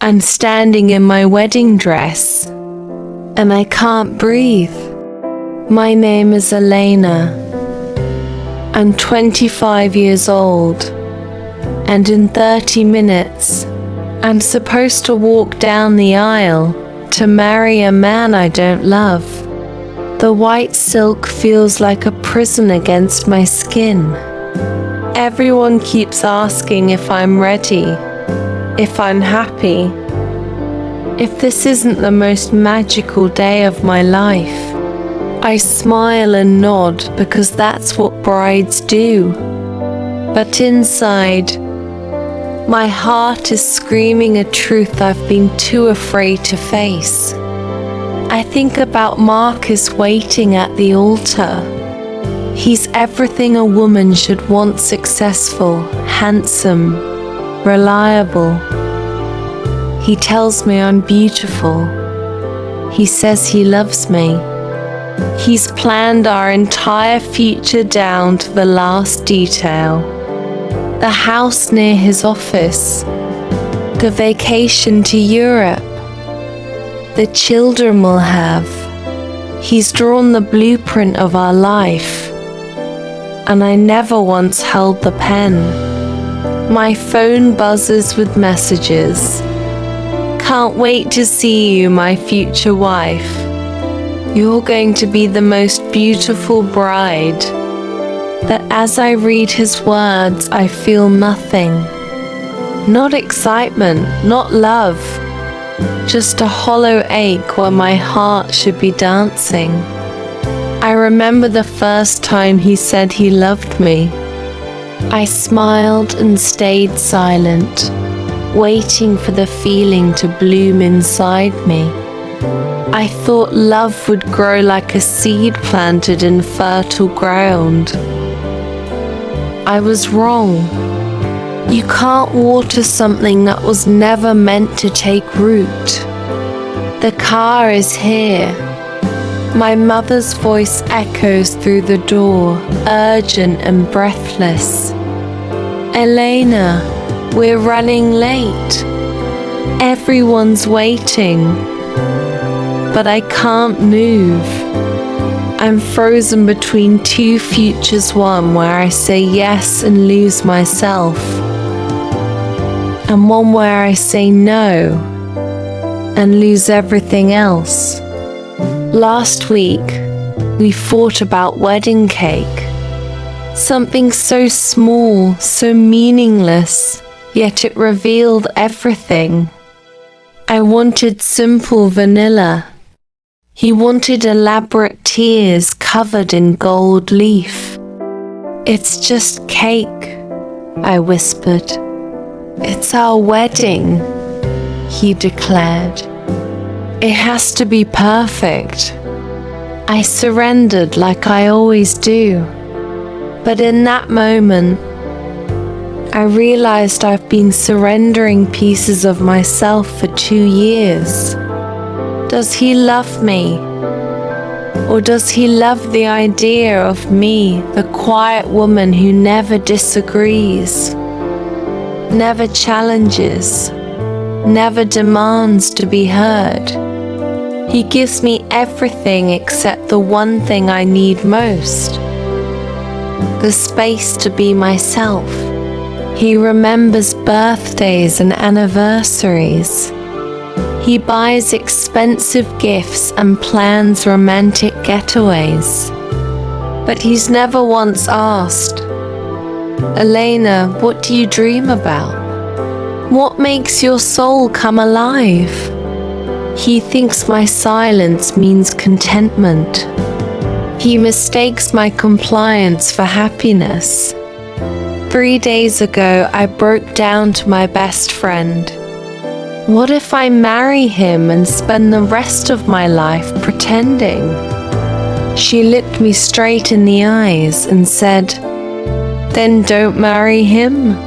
I'm standing in my wedding dress, and I can't breathe. My name is Elena. I'm 25 years old, and in 30 minutes, I'm supposed to walk down the aisle to marry a man I don't love. The white silk feels like a prison against my skin. Everyone keeps asking if I'm ready, if I'm happy, if this isn't the most magical day of my life. I smile and nod because that's what brides do. But inside, my heart is screaming a truth I've been too afraid to face. I think about Marcus waiting at the altar. He's everything a woman should want: successful, handsome, reliable. He tells me I'm beautiful. He says he loves me. He's planned our entire future down to the last detail. The house near his office, the vacation to Europe, the children we'll have. He's drawn the blueprint of our life, and I never once held the pen. My phone buzzes with messages. Can't wait to see you, my future wife. You're going to be the most beautiful bride. That as I read his words, I feel nothing. Not excitement, not love. Just a hollow ache where my heart should be dancing. I remember the first time he said he loved me. I smiled and stayed silent, waiting for the feeling to bloom inside me. I thought love would grow like a seed planted in fertile ground. I was wrong. You can't water something that was never meant to take root. The car is here. My mother's voice echoes through the door, urgent and breathless. Elena, we're running late. Everyone's waiting. But I can't move. I'm frozen between two futures, one where I say yes and lose myself, and one where I say no and lose everything else. Last week, we fought about wedding cake. Something so small, so meaningless, yet it revealed everything. I wanted simple vanilla. He wanted elaborate tears covered in gold leaf. It's just cake, I whispered. It's our wedding, he declared. It has to be perfect. I surrendered like I always do. But in that moment, I realized I've been surrendering pieces of myself for 2 years. Does he love me? Or does he love the idea of me, the quiet woman who never disagrees, never challenges, never demands to be heard? He gives me everything except the one thing I need most: the space to be myself. He remembers birthdays and anniversaries. He buys expensive gifts and plans romantic getaways. But he's never once asked, Elena, what do you dream about? What makes your soul come alive? He thinks my silence means contentment. He mistakes my compliance for happiness. 3 days ago, I broke down to my best friend. What if I marry him and spend the rest of my life pretending? She looked me straight in the eyes and said, then don't marry him.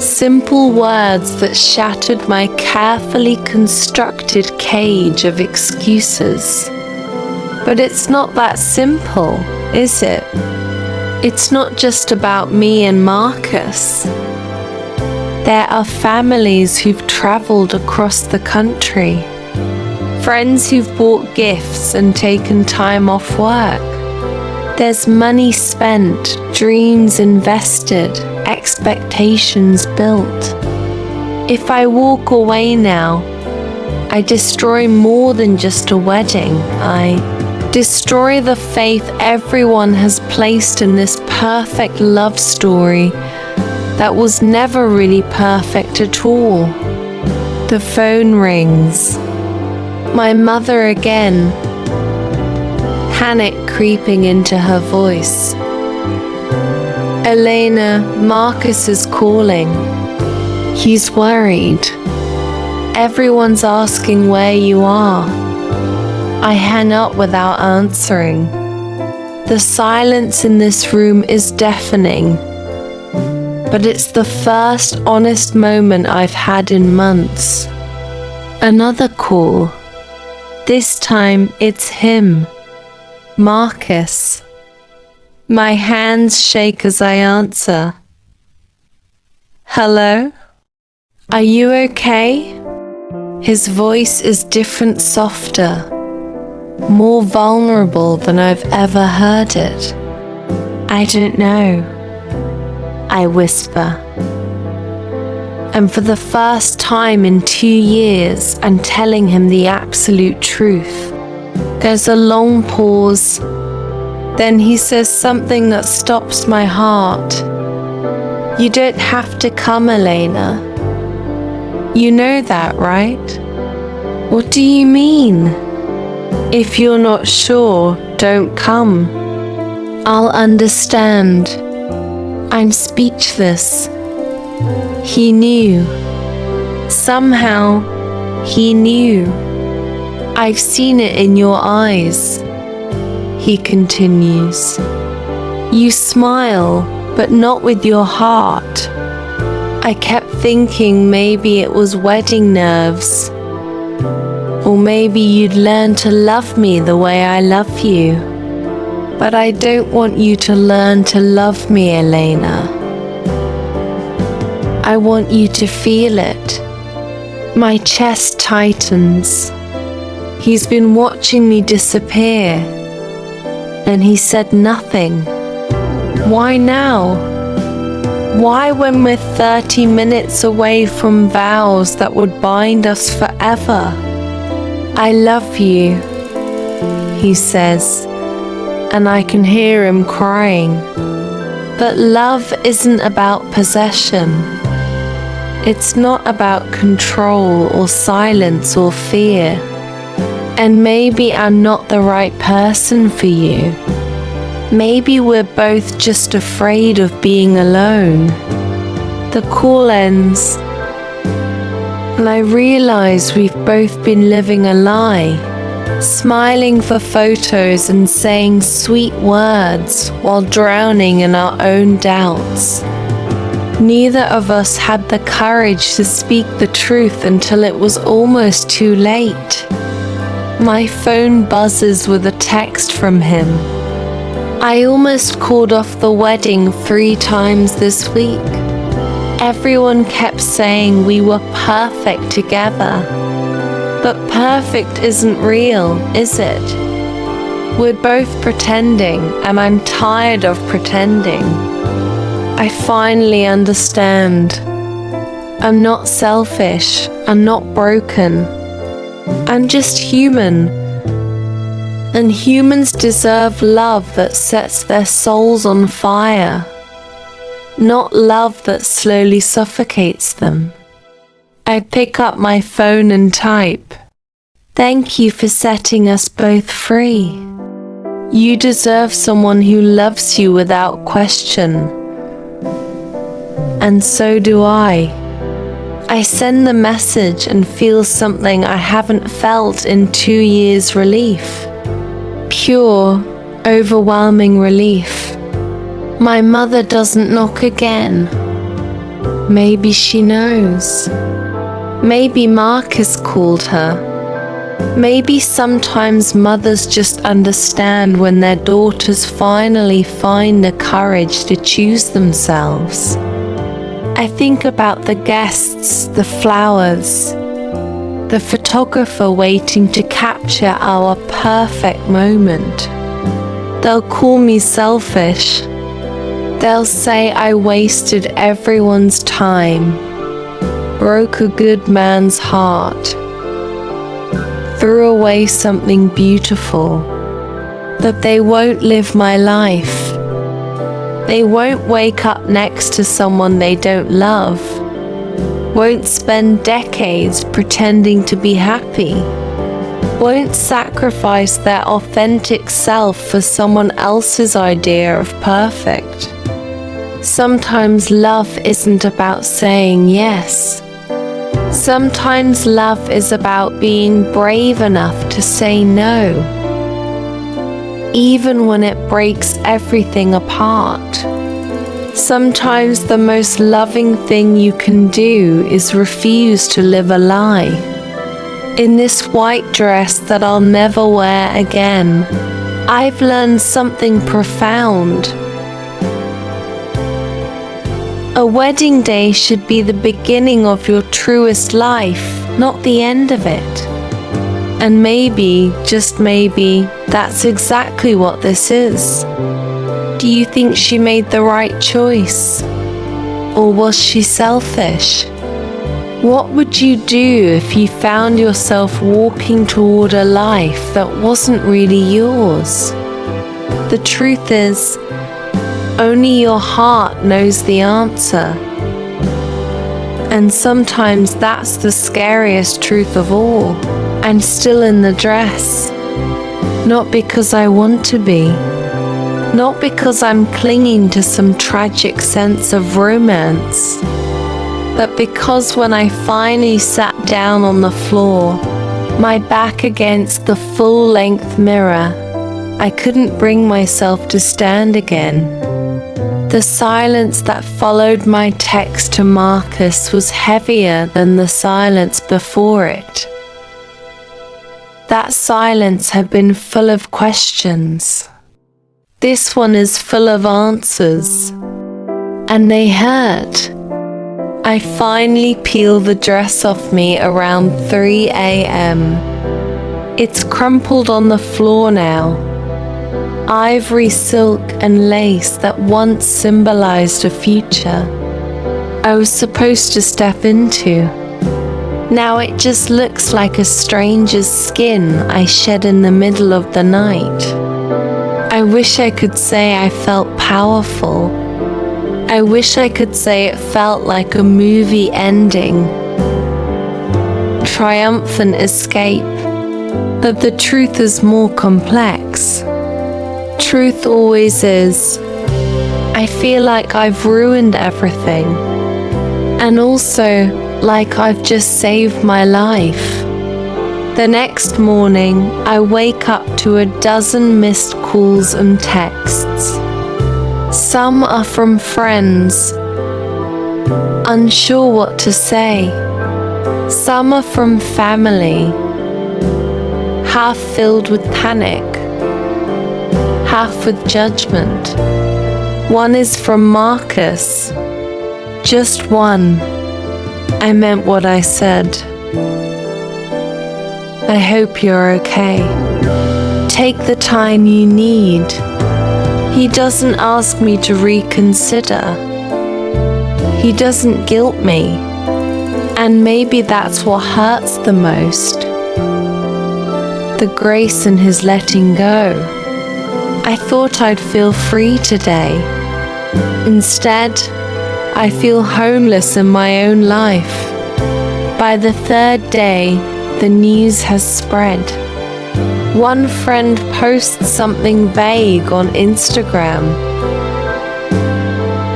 Simple words that shattered my carefully constructed cage of excuses. But it's not that simple, is it? It's not just about me and Marcus. There are families who've traveled across the country, friends who've bought gifts and taken time off work. There's money spent, dreams invested, expectations built. If I walk away now, I destroy more than just a wedding. I destroy the faith everyone has placed in this perfect love story that was never really perfect at all. The phone rings. My mother again, panic creeping into her voice. Elena, Marcus is calling. He's worried. Everyone's asking where you are. I hang up without answering. The silence in this room is deafening, but it's the first honest moment I've had in months. Another call. This time it's him, Marcus. My hands shake as I answer. Hello? Are you okay? His voice is different, softer, more vulnerable than I've ever heard it. I don't know, I whisper. And for the first time in 2 years, I'm telling him the absolute truth. There's a long pause. Then he says something that stops my heart. You don't have to come, Elena. You know that, right? What do you mean? If you're not sure, don't come. I'll understand. I'm speechless. He knew. Somehow, he knew. I've seen it in your eyes. He continues. You smile, but not with your heart. I kept thinking maybe it was wedding nerves. Or maybe you'd learn to love me the way I love you. But I don't want you to learn to love me, Elena. I want you to feel it. My chest tightens. He's been watching me disappear. And he said nothing. Why now? Why when we're 30 minutes away from vows that would bind us forever? I love you, he says, and I can hear him crying. But love isn't about possession. It's not about control or silence or fear. And maybe I'm not the right person for you. Maybe we're both just afraid of being alone. The call ends, and I realize we've both been living a lie, smiling for photos and saying sweet words while drowning in our own doubts. Neither of us had the courage to speak the truth until it was almost too late. My phone buzzes with a text from him. I almost called off the wedding 3 times this week. Everyone kept saying we were perfect together. But perfect isn't real, is it? We're both pretending, and I'm tired of pretending. I finally understand. I'm not selfish. I'm not broken. I'm just human. And humans deserve love that sets their souls on fire, not love that slowly suffocates them. I pick up my phone and type, "Thank you for setting us both free. You deserve someone who loves you without question. And so do I." I send the message and feel something I haven't felt in 2 years: relief. Pure, overwhelming relief. My mother doesn't knock again. Maybe she knows. Maybe Marcus called her. Maybe sometimes mothers just understand when their daughters finally find the courage to choose themselves. I think about the guests, the flowers, the photographer waiting to capture our perfect moment. They'll call me selfish. They'll say I wasted everyone's time, broke a good man's heart, threw away something beautiful, that they won't live my life. They won't wake up next to someone they don't love, won't spend decades pretending to be happy, won't sacrifice their authentic self for someone else's idea of perfect. Sometimes love isn't about saying yes. Sometimes love is about being brave enough to say no, even when it breaks everything apart. Sometimes the most loving thing you can do is refuse to live a lie. In this white dress that I'll never wear again, I've learned something profound. A wedding day should be the beginning of your truest life, not the end of it. And maybe, just maybe, that's exactly what this is. Do you think she made the right choice? Or was she selfish? What would you do if you found yourself walking toward a life that wasn't really yours? The truth is, only your heart knows the answer. And sometimes that's the scariest truth of all. I'm still in the dress. Not because I want to be. Not because I'm clinging to some tragic sense of romance. But because when I finally sat down on the floor, my back against the full-length mirror, I couldn't bring myself to stand again. The silence that followed my text to Marcus was heavier than the silence before it. That silence had been full of questions. This one is full of answers, and they hurt. I finally peeled the dress off me around 3 a.m. It's crumpled on the floor now. Ivory silk and lace that once symbolized a future I was supposed to step into. Now it just looks like a stranger's skin I shed in the middle of the night. I wish I could say I felt powerful. I wish I could say it felt like a movie ending. Triumphant escape. But the truth is more complex. Truth always is. I feel like I've ruined everything. And also, like I've just saved my life. The next morning, I wake up to a dozen missed calls and texts. Some are from friends, unsure what to say. Some are from family, half filled with panic, half with judgment. One is from Marcus, just one. I meant what I said. I hope you're okay. Take the time you need. He doesn't ask me to reconsider. He doesn't guilt me. And maybe that's what hurts the most. The grace in his letting go. I thought I'd feel free today. Instead, I feel homeless in my own life. By the third day, the news has spread. One friend posts something vague on Instagram.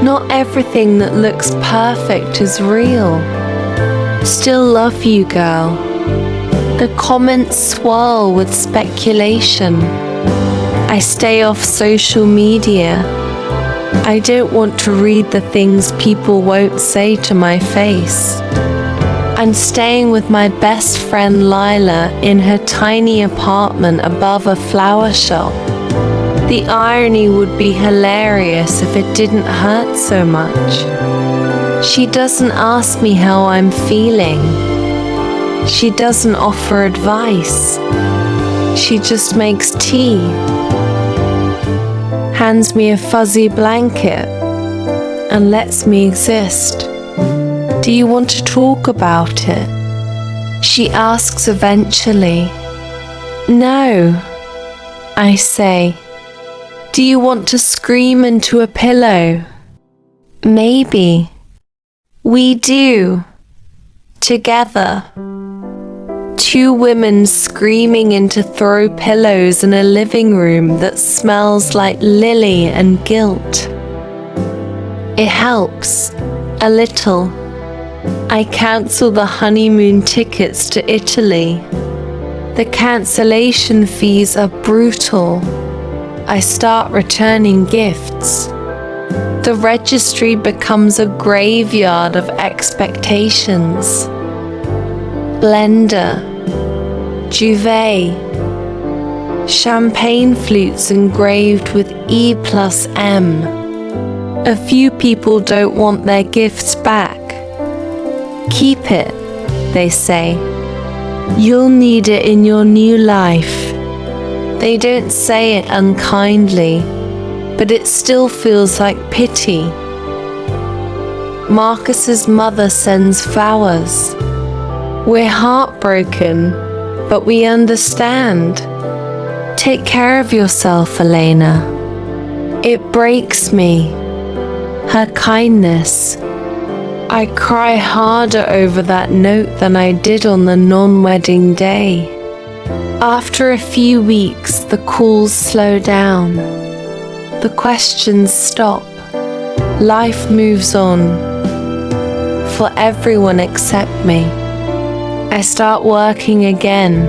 Not everything that looks perfect is real. Still love you, girl. The comments swirl with speculation. I stay off social media. I don't want to read the things people won't say to my face. I'm staying with my best friend Lila in her tiny apartment above a flower shop. The irony would be hilarious if it didn't hurt so much. She doesn't ask me how I'm feeling. She doesn't offer advice. She just makes tea, hands me a fuzzy blanket, and lets me exist. Do you want to talk about it? She asks eventually. No, I say. Do you want to scream into a pillow? Maybe. We do. Together. Two women screaming into throw pillows in a living room that smells like lily and guilt. It helps. A little. I cancel the honeymoon tickets to Italy. The cancellation fees are brutal. I start returning gifts. The registry becomes a graveyard of expectations. Blender, duvet, champagne flutes engraved with E+M. A few people don't want their gifts back. Keep it, they say. You'll need it in your new life. They don't say it unkindly, but it still feels like pity. Marcus's mother sends flowers. We're heartbroken, but we understand. Take care of yourself, Elena. It breaks me. Her kindness. I cry harder over that note than I did on the non-wedding day. After a few weeks, the calls slow down. The questions stop. Life moves on. For everyone except me. I start working again.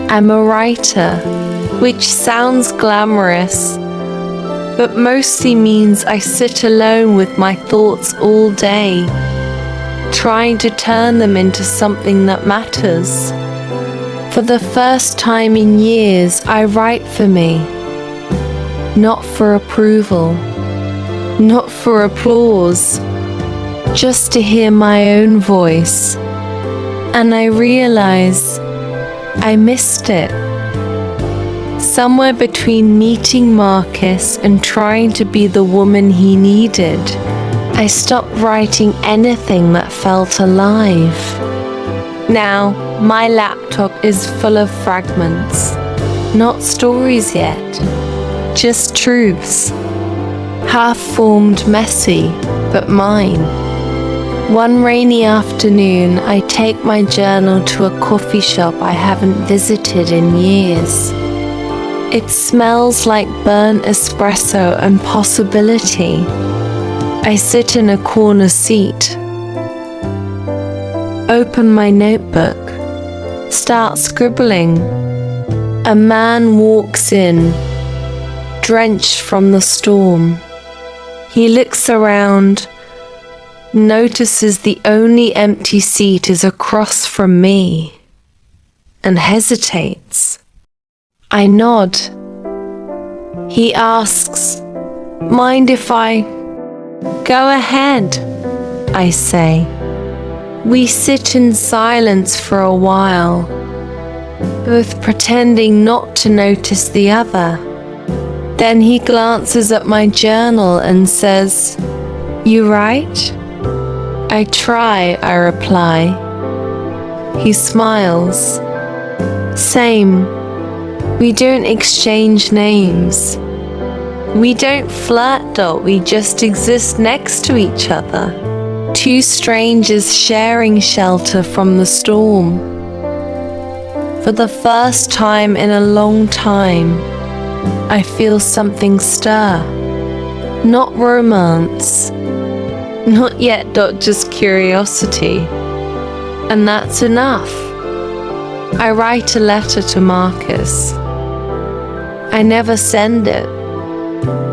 I'm a writer, which sounds glamorous, but mostly means I sit alone with my thoughts all day, trying to turn them into something that matters. For the first time in years, I write for me. Not for approval, not for applause, just to hear my own voice. And I realize I missed it. Somewhere between meeting Marcus and trying to be the woman he needed, I stopped writing anything that felt alive. Now, my laptop is full of fragments. Not stories yet, just truths. Half-formed, messy, but mine. One rainy afternoon, I take my journal to a coffee shop I haven't visited in years. It smells like burnt espresso and possibility. I sit in a corner seat, open my notebook, start scribbling. A man walks in, drenched from the storm. He looks around, notices the only empty seat is across from me, and hesitates. I nod. He asks, "Mind if I—" "Go ahead," I say. We sit in silence for a while, both pretending not to notice the other. Then he glances at my journal and says, "You write?" "I try," I reply. He smiles. "Same. We don't exchange names. We don't flirt, we just exist next to each other. Two strangers sharing shelter from the storm. For the first time in a long time, I feel something stir. Not romance. Not yet, just curiosity. And that's enough. I write a letter to Marcus. I never send it,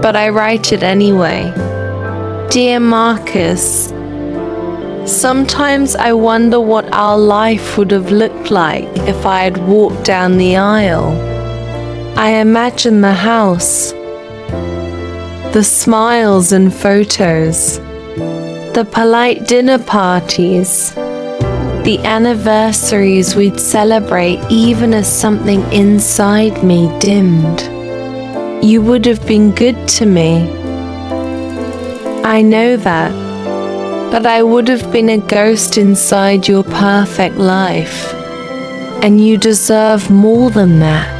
but I write it anyway. Dear Marcus, sometimes I wonder what our life would have looked like if I had walked down the aisle. I imagine the house, The smiles and photos, the polite dinner parties, the anniversaries we'd celebrate even as something inside me dimmed. You would have been good to me. I know that, but I would have been a ghost inside your perfect life, and you deserve more than that.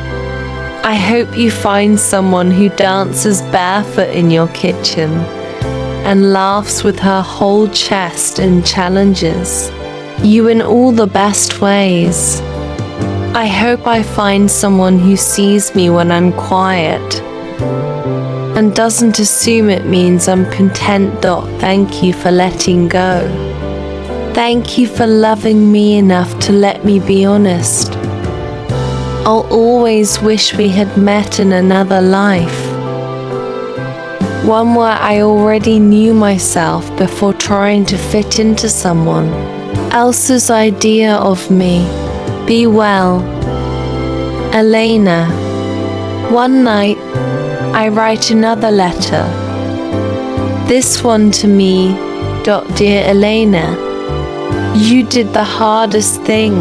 I hope you find someone who dances barefoot in your kitchen and laughs with her whole chest and challenges you in all the best ways. I hope I find someone who sees me when I'm quiet and doesn't assume it means I'm content. Thank you for letting go. Thank you for loving me enough to let me be honest. I'll always wish we had met in another life. One where I already knew myself before trying to fit into someone else's idea of me. Be well, Elena. One night, I write another letter. This one to me. Dear Elena, you did the hardest thing.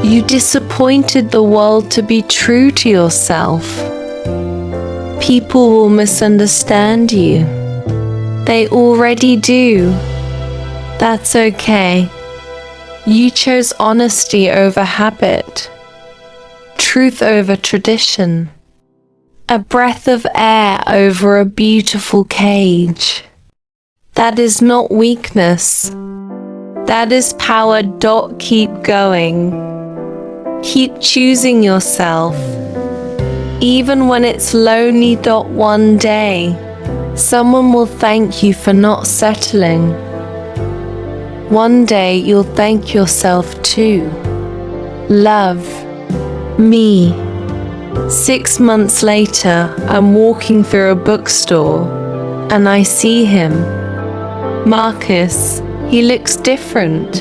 You disappointed the world to be true to yourself. People will misunderstand you. They already do. That's okay. You chose honesty over habit, truth over tradition, a breath of air over a beautiful cage. That is not weakness. That is power. Keep going. Keep choosing yourself, even when it's lonely. One day, someone will thank you for not settling. One day, you'll thank yourself too. Love, me. 6 months later, I'm walking through a bookstore, and I see him. Marcus. He looks different,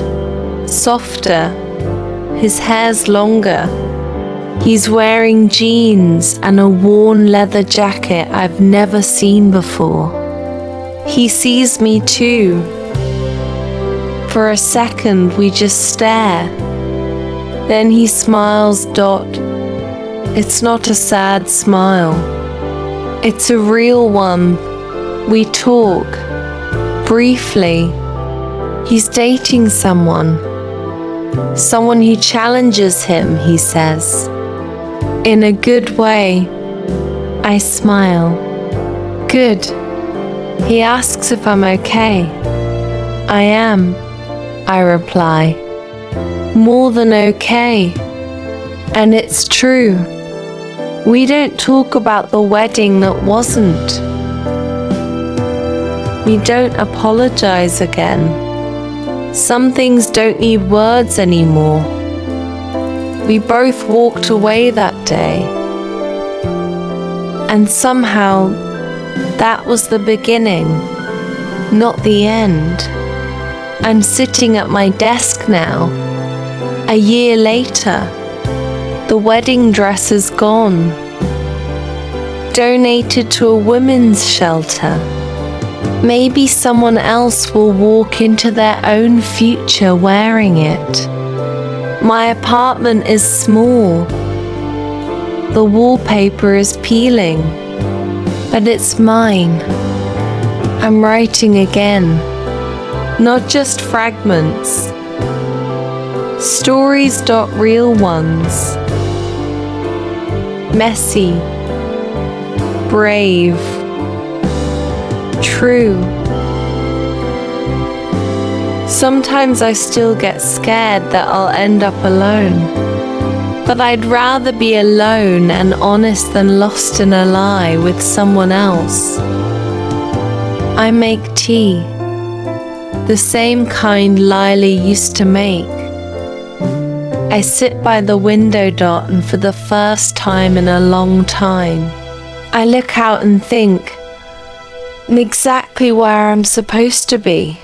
softer. His hair's longer. He's wearing jeans and a worn leather jacket I've never seen before. He sees me too. For a second, we just stare. Then he smiles. It's not a sad smile. It's a real one. We talk. Briefly. He's dating someone. Someone who challenges him, he says. In a good way. I smile. Good. He asks if I'm okay. I am, I reply. More than okay. And it's true. We don't talk about the wedding that wasn't. We don't apologize again. Some things don't need words anymore. We both walked away that day. And somehow, that was the beginning, not the end. I'm sitting at my desk now. A year later, the wedding dress is gone. Donated to a women's shelter. Maybe someone else will walk into their own future wearing it. My apartment is small. The wallpaper is peeling, but it's mine. I'm writing again, not just fragments. Stories. Real ones. Messy. Brave. True. Sometimes I still get scared that I'll end up alone. But I'd rather be alone and honest than lost in a lie with someone else. I make tea. The same kind Lily used to make. I sit by the window. And for the first time in a long time, I look out and think, exactly where I'm supposed to be.